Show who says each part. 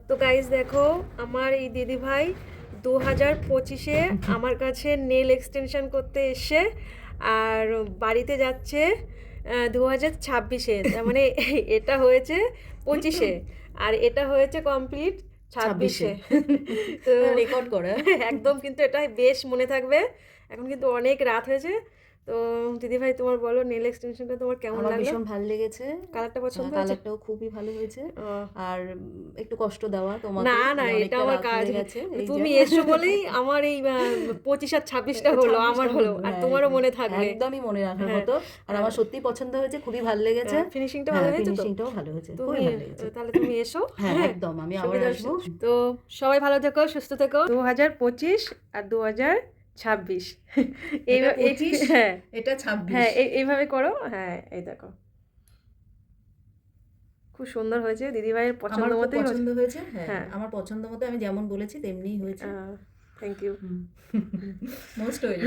Speaker 1: তো গাইজ দেখো, আমার এই দিদিভাই 2025-এ আমার কাছে নেল এক্সটেনশন করতে এসে আর বাড়িতে যাচ্ছে 2026-এ। তার মানে এটা হয়েছে 25-এ আর এটা হয়েছে কমপ্লিট 26-এ। তো
Speaker 2: রেকর্ড করা
Speaker 1: একদম, কিন্তু এটা বেশ মনে থাকবে। এখন কিন্তু অনেক রাত হয়েছে। তো দিদিভাই, তোমার বলো, নেল এক্সটেনশনটা তোমার কেমন
Speaker 2: আমার
Speaker 1: লাগলো?
Speaker 2: ভীষণ ভালো লেগেছে।
Speaker 1: কালারটা পছন্দ হয়েছে?
Speaker 2: কালারটাও খুবই ভালো হয়েছে। আর একটু কষ্ট দেওয়া তোমাকে,
Speaker 1: না না, এটা
Speaker 2: অনেকটা
Speaker 1: আমার
Speaker 2: রাত
Speaker 1: কাজ।
Speaker 2: হয়ে গেছে। এই
Speaker 1: তুমি
Speaker 2: যে
Speaker 1: এসো বলেই আমার এই 25 আর 26টা হলো, আমার হলো, আর
Speaker 2: হ্যাঁ,
Speaker 1: তোমারও মনে থাকবে।
Speaker 2: একদমই মনে রাখার
Speaker 1: হ্যাঁ,
Speaker 2: মতো। আর আমার সত্যি পছন্দ হয়েছে, খুবই ভালো লেগেছে।
Speaker 1: ফিনিশিংটা ভালো
Speaker 2: হ্যাঁ,
Speaker 1: হয়েছে তো?
Speaker 2: ফিনিশিংটাও ভালো হয়েছে, খুবই
Speaker 1: তুমি
Speaker 2: ভালো লেগেছে।
Speaker 1: তাহলে তুমি এসো।
Speaker 2: হ্যাঁ, একদম, আমি আবার
Speaker 1: সুবিধা
Speaker 2: আসবো।
Speaker 1: তো সবাই ভালো থেকো, সুস্থ থেকো। 2025 আর 2026
Speaker 2: এটা 25,
Speaker 1: হ্যাঁ
Speaker 2: এটা 26।
Speaker 1: হ্যাঁ, এইভাবে করো। হ্যাঁ, এই দেখো, খুব সুন্দর হয়েছে, দিদিভাইয়ের পছন্দ
Speaker 2: আমার খুব
Speaker 1: মতোই হয়েছে।
Speaker 2: পছন্দ হয়েছে। হ্যাঁ,
Speaker 1: হ্যাঁ,
Speaker 2: আমার পছন্দ মতো আমি যেমন বলেছি তেমনিই হয়েছে।
Speaker 1: Thank you.
Speaker 2: Most welcome.